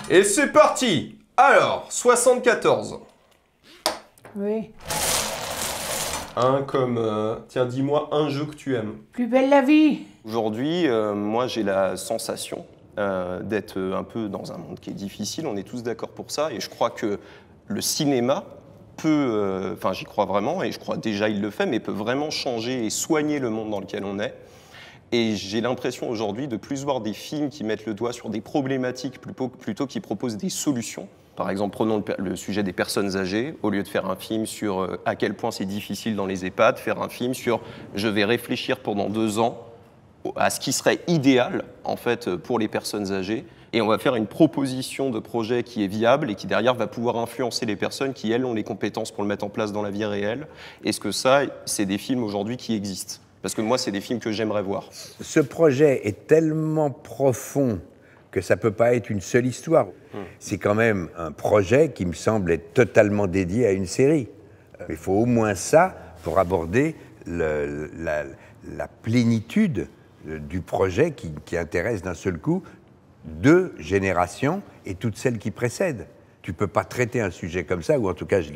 Et c'est parti. Alors, 74. Oui. Un comme... tiens, dis-moi un jeu que tu aimes. Plus belle la vie. Aujourd'hui, moi, j'ai la sensation d'être un peu dans un monde qui est difficile. On est tous d'accord pour ça. Et je crois que le cinéma peut... Enfin, j'y crois vraiment, et je crois déjà il le fait, mais peut vraiment changer et soigner le monde dans lequel on est. Et j'ai l'impression aujourd'hui de plus voir des films qui mettent le doigt sur des problématiques plutôt qui proposent des solutions. Par exemple, prenons le sujet des personnes âgées. Au lieu de faire un film sur à quel point c'est difficile dans les EHPAD, faire un film sur je vais réfléchir pendant 2 ans à ce qui serait idéal en fait, pour les personnes âgées. Et on va faire une proposition de projet qui est viable et qui derrière va pouvoir influencer les personnes qui, elles, ont les compétences pour le mettre en place dans la vie réelle. Est-ce que ça, c'est des films aujourd'hui qui existent ? Parce que moi, c'est des films que j'aimerais voir. Ce projet est tellement profond que ça ne peut pas être une seule histoire. C'est quand même un projet qui me semble être totalement dédié à une série. Il faut au moins ça pour aborder la plénitude du projet qui intéresse d'un seul coup 2 générations et toutes celles qui précèdent. Tu ne peux pas traiter un sujet comme ça, ou en tout cas je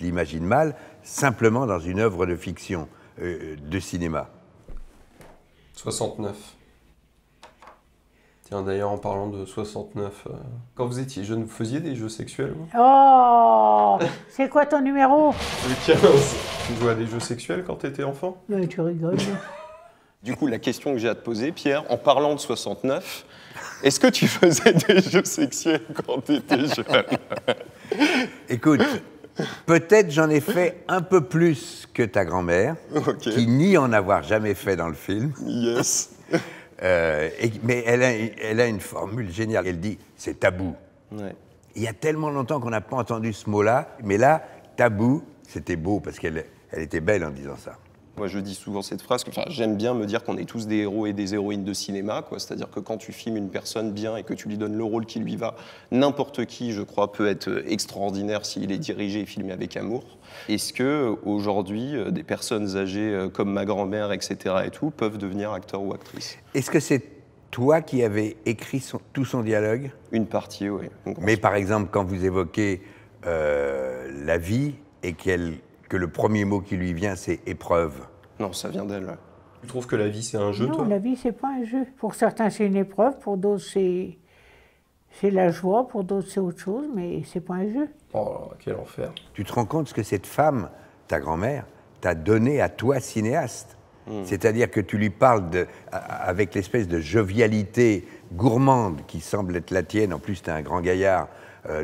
l'imagine mal, simplement dans une œuvre de fiction. De cinéma. 69. Tiens, d'ailleurs, en parlant de 69, quand vous étiez jeune, vous faisiez des jeux sexuels, vous ? Oh, c'est quoi ton numéro? Le 15. Tu jouais à des jeux sexuels quand t'étais enfant ? Ouais, tu rigoles. Du coup, la question que j'ai à te poser, Pierre, en parlant de 69, est-ce que tu faisais des jeux sexuels quand t'étais jeune ? Écoute, peut-être j'en ai fait un peu plus que ta grand-mère, qui nie en avoir jamais fait dans le film. Yes. Mais elle a une formule géniale. Elle dit « c'est tabou Ouais. ». Il y a tellement longtemps qu'on n'a pas entendu ce mot-là, mais là, tabou, c'était beau, parce qu'elle était belle en disant ça. Moi, je dis souvent cette phrase, j'aime bien me dire qu'on est tous des héros et des héroïnes de cinéma, quoi. C'est-à-dire que quand tu filmes une personne bien et que tu lui donnes le rôle qui lui va, n'importe qui, je crois, peut être extraordinaire s'il est dirigé et filmé avec amour. Est-ce que aujourd'hui, des personnes âgées comme ma grand-mère, etc. et tout, peuvent devenir acteurs ou actrices ? Est-ce que c'est toi qui avais écrit tout son dialogue ? Une partie, oui. Mais par exemple, quand vous évoquez la vie et que le premier mot qui lui vient, c'est épreuve. Non, ça vient d'elle. Ouais. Tu trouves que la vie, c'est un jeu, Non, toi ? la vie, c'est pas un jeu. Pour certains, c'est une épreuve, pour d'autres, c'est la joie, pour d'autres, c'est autre chose, mais c'est pas un jeu. Oh, quel enfer. Tu te rends compte ce que cette femme, ta grand-mère, t'a donné à toi, cinéaste. C'est-à-dire que tu lui parles avec l'espèce de jovialité gourmande qui semble être la tienne. En plus, tu es un grand gaillard,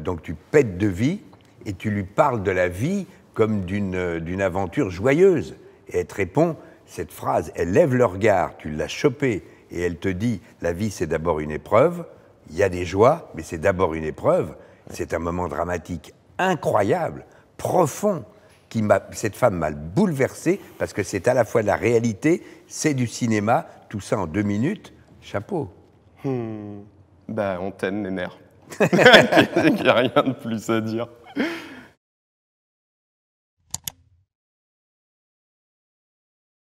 donc tu pètes de vie, et tu lui parles de la vie comme d'une aventure joyeuse. Et elle te répond, cette phrase, elle lève le regard, tu l'as chopée, et elle te dit, la vie c'est d'abord une épreuve, il y a des joies, mais c'est d'abord une épreuve. C'est un moment dramatique incroyable, profond, cette femme m'a bouleversé, parce que c'est à la fois de la réalité, c'est du cinéma, tout ça en 2 minutes, chapeau. Bah, on t'aime, mes mères. Il n'y a rien de plus à dire.